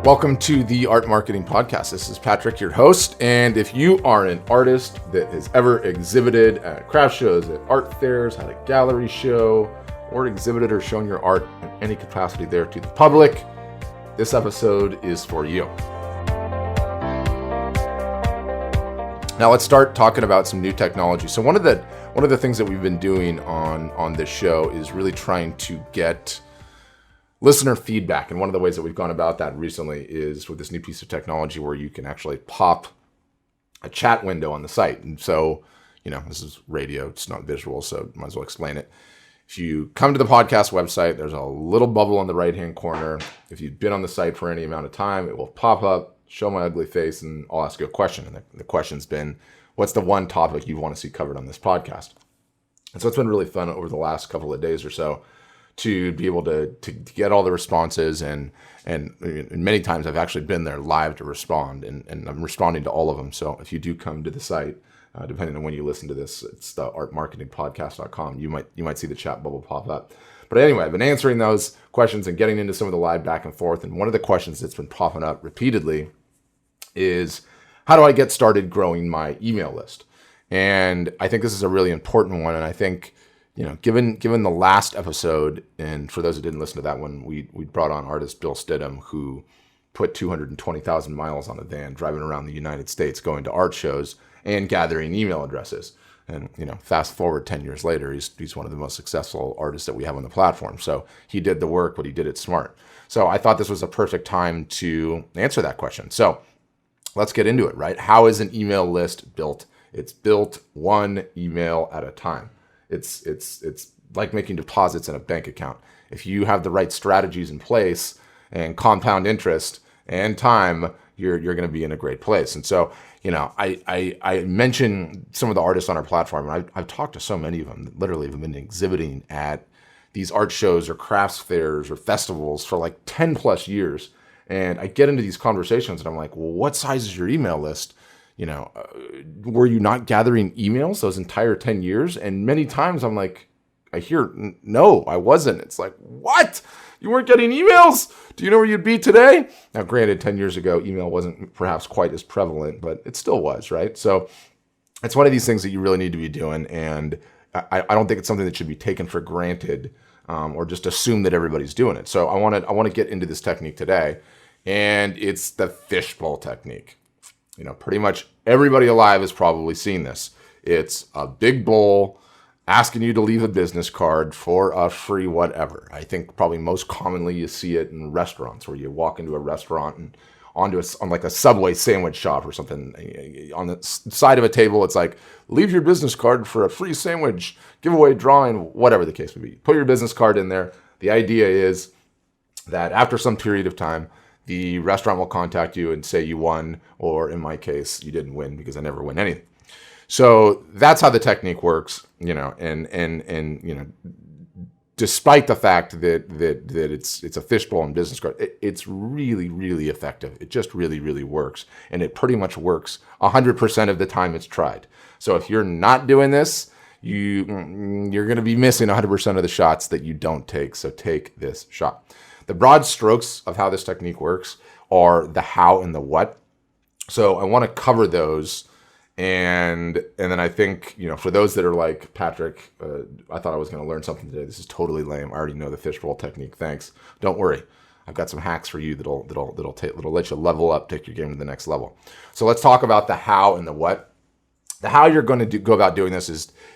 Welcome to the Art Marketing Podcast. This is Patrick, your host. And if you are an artist that has ever exhibited at craft shows, at art fairs, had a gallery show, or exhibited or shown your art in any capacity there to the public, this episode is for you. Now let's start talking about some new technology. So one of the things that we've been doing on this show is really trying to get listener feedback. And one of the ways that we've gone about that recently is with this new piece of technology where you can actually pop a chat window on the site. And so, this is radio, it's not visual, so might as well explain it. If you come to the podcast website, there's a little bubble on the right-hand corner. If you've been on the site for any amount of time, it will pop up, show my ugly face, and I'll ask you a question. And the question's been, what's the one topic you want to see covered on this podcast? And so it's been really fun over the last couple of days or so to be able to get all the responses, and many times I've actually been there live to respond, and I'm responding to all of them. So if you do come to the site, depending on when you listen to this, it's the artmarketingpodcast.com. You might see the chat bubble pop up. But anyway, I've been answering those questions and getting into some of the live back and forth. And one of the questions that's been popping up repeatedly is, how do I get started growing my email list? And I think this is a really important one. And I think, given the last episode, and for those who didn't listen to that one, we brought on artist Bill Stidham, who put 220,000 miles on a van driving around the United States, going to art shows and gathering email addresses. And, fast forward 10 years later, he's one of the most successful artists that we have on the platform. So he did the work, but he did it smart. So I thought this was a perfect time to answer that question. So let's get into it, right? How is an email list built? It's built one email at a time. It's like making deposits in a bank account. If you have the right strategies in place and compound interest and time, you're going to be in a great place. And so, I mentioned some of the artists on our platform, and I've talked to so many of them that literally have been exhibiting at these art shows or crafts fairs or festivals for like 10 plus years. And I get into these conversations and I'm like, well, what size is your email list? Were you not gathering emails those entire 10 years? And many times I'm like, I hear, no, I wasn't. It's like, what? You weren't getting emails? Do you know where you'd be today? Now, granted, 10 years ago, email wasn't perhaps quite as prevalent, but it still was, right? So it's one of these things that you really need to be doing. And I don't think it's something that should be taken for granted or just assume that everybody's doing it. So I want to get into this technique today. And it's the fishbowl technique. Pretty much everybody alive has probably seen this. It's a big bowl asking you to leave a business card for a free whatever. I think probably most commonly you see it in restaurants, where you walk into a restaurant and on like a Subway sandwich shop or something. On the side of a table, it's like, leave your business card for a free sandwich, giveaway, drawing, whatever the case may be. Put your business card in there. The idea is that after some period of time, the restaurant will contact you and say you won, or in my case, you didn't win, because I never win anything. So that's how the technique works, and despite the fact that it's a fishbowl and business card, it's really, really effective. It just really, really works. And it pretty much works 100% of the time it's tried. So if you're not doing this, you're going to be missing 100% of the shots that you don't take. So take this shot. The broad strokes of how this technique works are the how and the what. So I want to cover those. And then I think, for those that are like, Patrick, I thought I was going to learn something today. This is totally lame. I already know the fishbowl technique. Thanks. Don't worry. I've got some hacks for you that'll let you level up, take your game to the next level. So let's talk about the how and the what. The how you're going to go about doing this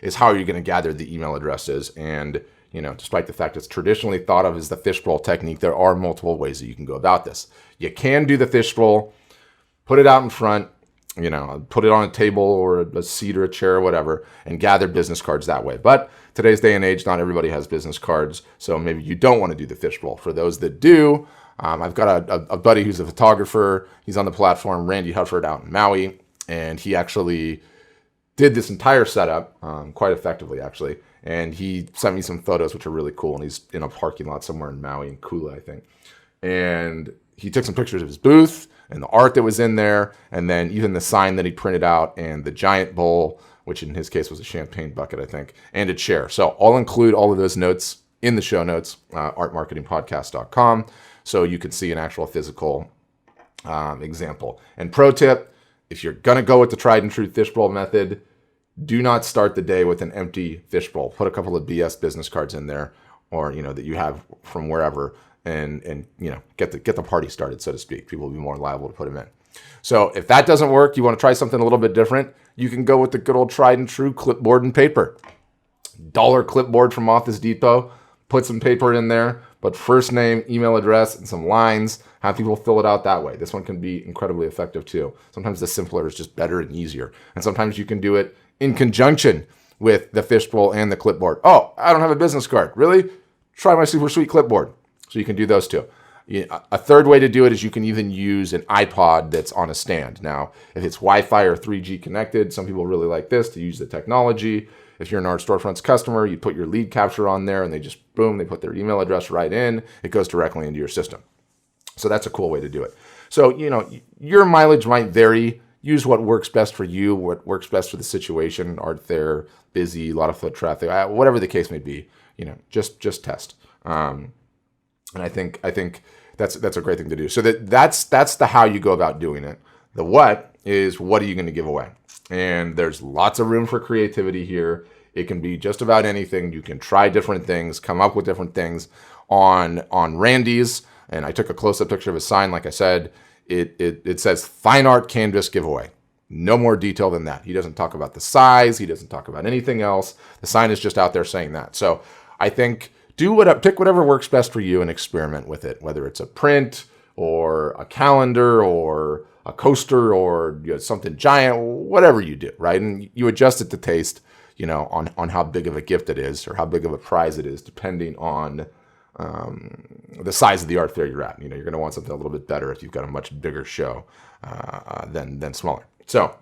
is how you're going to gather the email addresses. And despite the fact it's traditionally thought of as the fishbowl technique, there are multiple ways that you can go about this. You can do the fishbowl, put it out in front, put it on a table or a seat or a chair or whatever, and gather business cards that way. But today's day and age, not everybody has business cards, so maybe you don't want to do the fishbowl. For those that do, I've got a buddy who's a photographer. He's on the platform, Randy Hufford, out in Maui, and he actually did this entire setup quite effectively, actually. And he sent me some photos, which are really cool. And he's in a parking lot somewhere in Maui, in Kula, I think. And he took some pictures of his booth and the art that was in there, and then even the sign that he printed out, and the giant bowl, which in his case was a champagne bucket, I think, and a chair. So I'll include all of those notes in the show notes, artmarketingpodcast.com, so you can see an actual physical example. And pro tip, if you're going to go with the tried and true fishbowl method, do not start the day with an empty fishbowl. Put a couple of BS business cards in there, or that you have from wherever, and get the party started, so to speak. People will be more liable to put them in. So if that doesn't work, you want to try something a little bit different, you can go with the good old tried and true clipboard and paper. $1 clipboard from Office Depot. Put some paper in there, but first name, email address, and some lines. Have people fill it out that way. This one can be incredibly effective too. Sometimes the simpler is just better and easier. And sometimes you can do it in conjunction with the fishbowl and the clipboard. Oh, I don't have a business card. Really? Try my super sweet clipboard. So you can do those too. A third way to do it is you can even use an iPod that's on a stand. Now, if it's Wi-Fi or 3G connected, some people really like this to use the technology. If you're an Art Storefronts customer, you put your lead capture on there and they just, boom, they put their email address right in. It goes directly into your system. So that's a cool way to do it. So, your mileage might vary. Use what works best for you, what works best for the situation. Art fair, busy, a lot of foot traffic, whatever the case may be, just test. And I think that's a great thing to do. So that's the how you go about doing it. The what is, what are you going to give away? And there's lots of room for creativity here. It can be just about anything. You can try different things, come up with different things. On Randy's, and I took a close-up picture of his sign, like I said, it says fine art canvas giveaway. No more detail than that. He doesn't talk about the size. He doesn't talk about anything else. The sign is just out there saying that. So I think pick whatever works best for you and experiment with it, whether it's a print or a calendar or a coaster or something giant, whatever you do, right? And you adjust it to taste, on how big of a gift it is or how big of a prize it is, depending on the size of the art fair you're at. You're going to want something a little bit better if you've got a much bigger show than smaller. So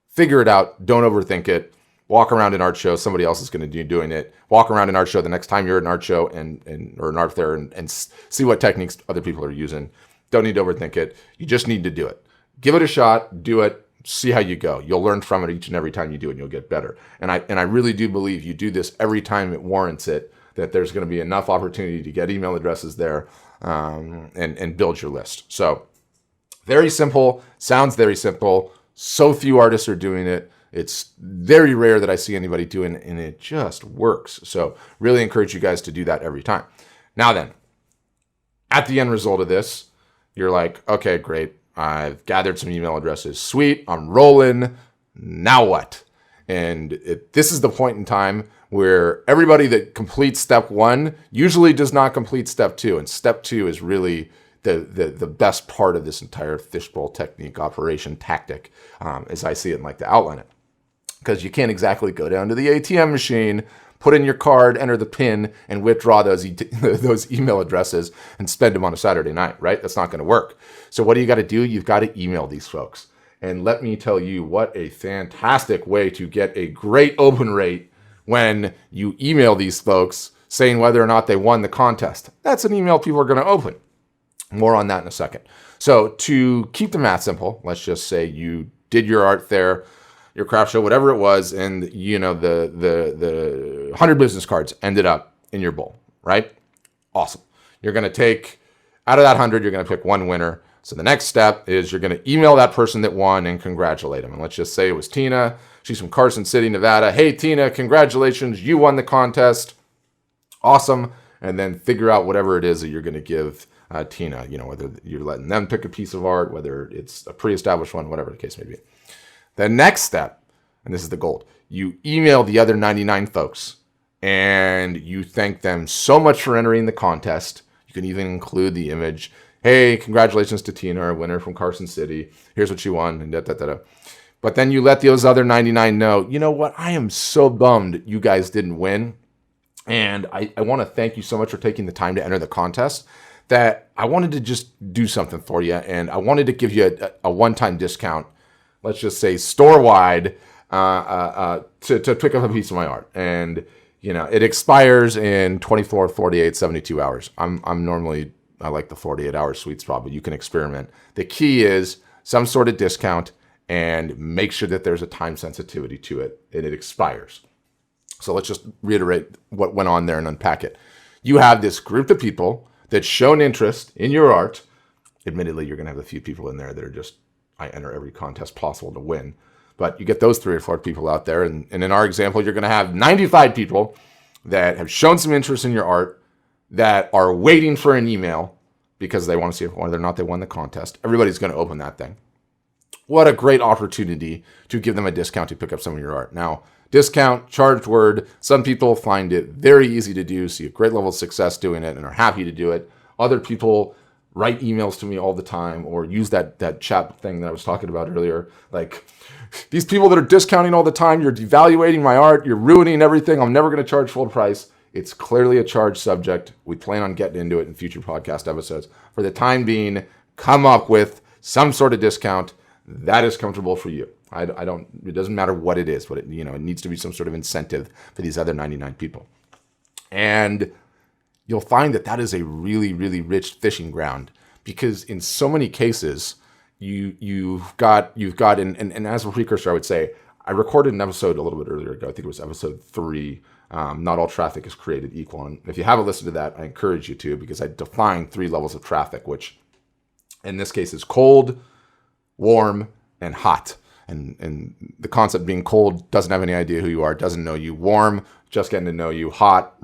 figure it out. Don't overthink it. Walk around an art show. Somebody else is going to be doing it. Walk around an art show the next time you're at an art show or an art fair and see what techniques other people are using. Don't need to overthink it. You just need to do it. Give it a shot. Do it. See how you go. You'll learn from it each and every time you do it, and you'll get better. And I really do believe you do this every time it warrants it, that there's going to be enough opportunity to get email addresses there and build your list. So very simple. Sounds very simple. So few artists are doing it. It's very rare that I see anybody doing it, and it just works. So really encourage you guys to do that every time. Now then, at the end result of this, you're like, okay, great. I've gathered some email addresses. Sweet. I'm rolling. Now what? And this is the point in time where everybody that completes step 1 usually does not complete step 2. And step 2 is really the best part of this entire fishbowl technique, operation, tactic, as I see it and like to outline it. Because you can't exactly go down to the ATM machine, put in your card, enter the PIN, and withdraw those email addresses and spend them on a Saturday night, right? That's not going to work. So what do you got to do? You've got to email these folks. And let me tell you what a fantastic way to get a great open rate when you email these folks saying whether or not they won the contest. That's an email people are going to open. More on that in a second. So to keep the math simple, let's just say you did your art fair, your craft show, whatever it was, and the 100 business cards ended up in your bowl, right? Awesome. You're going to take, out of that 100, you're going to pick one winner. So the next step is you're going to email that person that won and congratulate them. And let's just say it was Tina. She's from Carson City, Nevada. Hey, Tina, congratulations. You won the contest. Awesome. And then figure out whatever it is that you're going to give Tina, whether you're letting them pick a piece of art, whether it's a pre-established one, whatever the case may be. The next step, and this is the gold, you email the other 99 folks and you thank them so much for entering the contest. You can even include the image. Hey, congratulations to Tina, our winner from Carson City. Here's what she won. And da-da-da-da. But then you let those other 99 know, you know what? I am so bummed you guys didn't win. And I want to thank you so much for taking the time to enter the contest that I wanted to just do something for you. And I wanted to give you a one-time discount, let's just say store-wide, to pick up a piece of my art. And, it expires in 24, 48, 72 hours. I'm normally, I like the 48 hour sweet spot, but you can experiment. The key is some sort of discount and make sure that there's a time sensitivity to it and it expires. So let's just reiterate what went on there and unpack it. You have this group of people that's shown interest in your art. Admittedly, you're going to have a few people in there that are just, I enter every contest possible to win. But you get those 3 or 4 people out there. And in our example, you're going to have 95 people that have shown some interest in your art that are waiting for an email because they want to see whether or not they won the contest. Everybody's going to open that thing. What a great opportunity to give them a discount to pick up some of your art. Now, discount, charged word, some people find it very easy to do, see a great level of success doing it and are happy to do it. Other people write emails to me all the time or use that chat thing that I was talking about earlier. Like, these people that are discounting all the time, you're devaluating my art, you're ruining everything, I'm never going to charge full price. It's clearly a charged subject. We plan on getting into it in future podcast episodes. For the time being, come up with some sort of discount that is comfortable for you. I don't. It doesn't matter what it is, but it needs to be some sort of incentive for these other 99 people. And you'll find that is a really, really rich fishing ground, because in so many cases, you've got and as a precursor, I would say I recorded an episode a little bit earlier ago. I think it was episode 3. Not all traffic is created equal. And if you haven't listened to that, I encourage you to, because I define 3 levels of traffic, which in this case is cold, warm, and hot. And the concept being cold, doesn't have any idea who you are, doesn't know you. Warm, just getting to know you. Hot,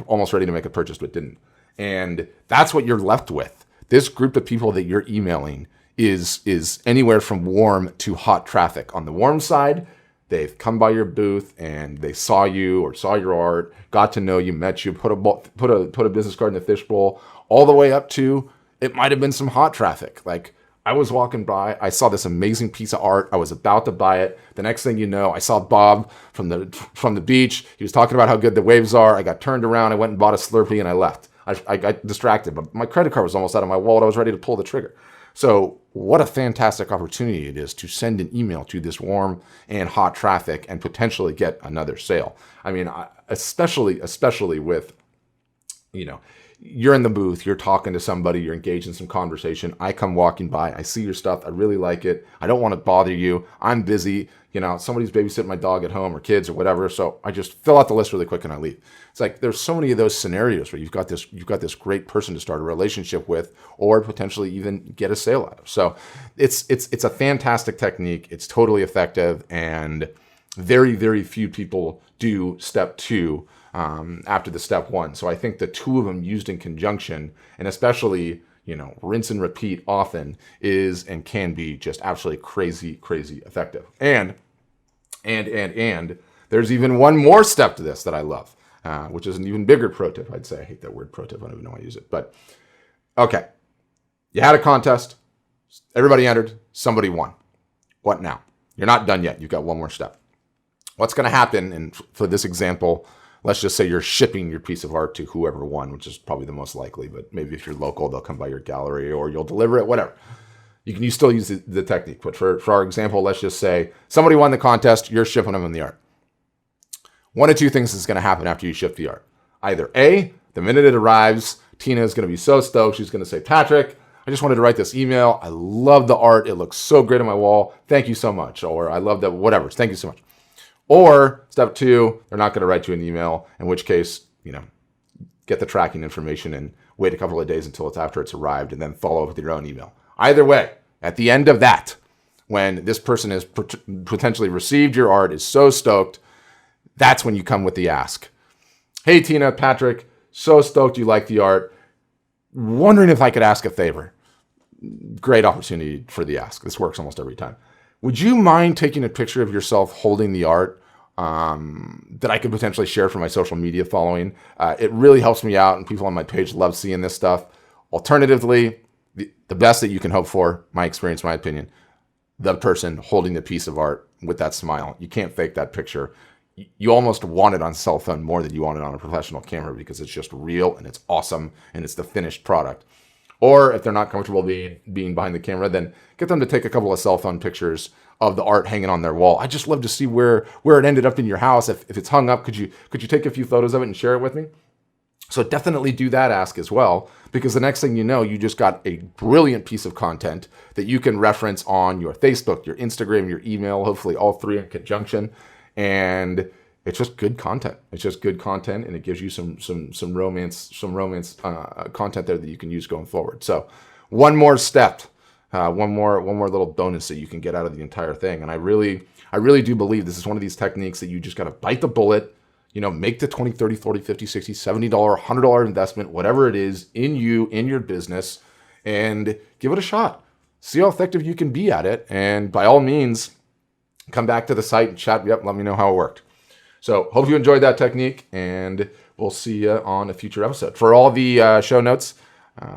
almost ready to make a purchase, but didn't. And that's what you're left with. This group of people that you're emailing is anywhere from warm to hot traffic. On the warm side, they've come by your booth and they saw you or saw your art, got to know you, met you, put a business card in the fishbowl, all the way up to, it might have been some hot traffic. Like, I was walking by, I saw this amazing piece of art. I was about to buy it. The next thing you know, I saw Bob from the beach. He was talking about how good the waves are. I got turned around. I went and bought a Slurpee and I left. I got distracted, but my credit card was almost out of my wallet. I was ready to pull the trigger. So what a fantastic opportunity it is to send an email to this warm and hot traffic and potentially get another sale. I mean, especially with, you're in the booth, you're talking to somebody, you're engaged in some conversation. I come walking by, I see your stuff, I really like it. I don't want to bother you. I'm busy. Somebody's babysitting my dog at home or kids or whatever. So I just fill out the list really quick and I leave. It's like, there's so many of those scenarios where you've got this great person to start a relationship with, or potentially even get a sale out of. So it's a fantastic technique. It's totally effective, and very, very few people do step 2 after the step 1. So I think the 2 of them used in conjunction, and especially, rinse and repeat often, is and can be just absolutely crazy, crazy effective. And there's even one more step to this that I love, which is an even bigger pro tip, I'd say. I hate that word pro tip. I don't even know why I use it. But, okay. You had a contest. Everybody entered. Somebody won. What now? You're not done yet. You've got one more step. What's going to happen, and for this example, let's just say you're shipping your piece of art to whoever won, which is probably the most likely, but maybe if you're local, they'll come by your gallery or you'll deliver it, whatever. You still use the technique. But for our example, let's just say somebody won the contest, you're shipping them the art. One of 2 things is going to happen after you ship the art. Either A, the minute it arrives, Tina is going to be so stoked, she's going to say, Patrick, I just wanted to write this email. I love the art. It looks so great on my wall. Thank you so much. Or I love that, whatever. Thank you so much. Or step 2, they're not going to write you an email, in which case, get the tracking information and wait a couple of days until it's after it's arrived and then follow up with your own email. Either way, at the end of that, when this person has potentially received your art, is so stoked, that's when you come with the ask. Hey, Tina, Patrick, so stoked you like the art. Wondering if I could ask a favor. Great opportunity for the ask. This works almost every time. Would you mind taking a picture of yourself holding the art that I could potentially share for my social media following? It really helps me out, and people on my page love seeing this stuff. Alternatively, the best that you can hope for, my experience, my opinion, the person holding the piece of art with that smile. You can't fake that picture. You almost want it on cell phone more than you want it on a professional camera, because it's just real and it's awesome and it's the finished product. Or if they're not comfortable being behind the camera, then get them to take a couple of cell phone pictures of the art hanging on their wall. I just love to see where it ended up in your house. If it's hung up, could you take a few photos of it and share it with me? So definitely do that ask as well, because the next thing you know, you just got a brilliant piece of content that you can reference on your Facebook, your Instagram, your email, hopefully all 3 in conjunction. And it's just good content. It's just good content, and it gives you some romance content there that you can use going forward. So one more step, one more little bonus that you can get out of the entire thing. And I really do believe this is one of these techniques that you just got to bite the bullet, make the $20, $30, $40, $50, $60, $70, $100 investment, whatever it is, in you, in your business, and give it a shot. See how effective you can be at it. And by all means, come back to the site and chat. Yep, let me know how it worked. So hope you enjoyed that technique, and we'll see you on a future episode. For all the show notes,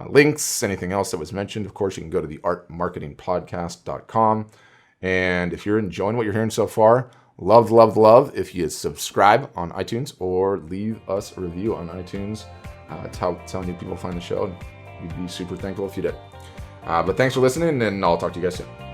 links, anything else that was mentioned, of course, you can go to the artmarketingpodcast.com. And if you're enjoying what you're hearing so far, love if you subscribe on iTunes or leave us a review on iTunes. It's how new people find the show. We'd be super thankful if you did. But thanks for listening, and I'll talk to you guys soon.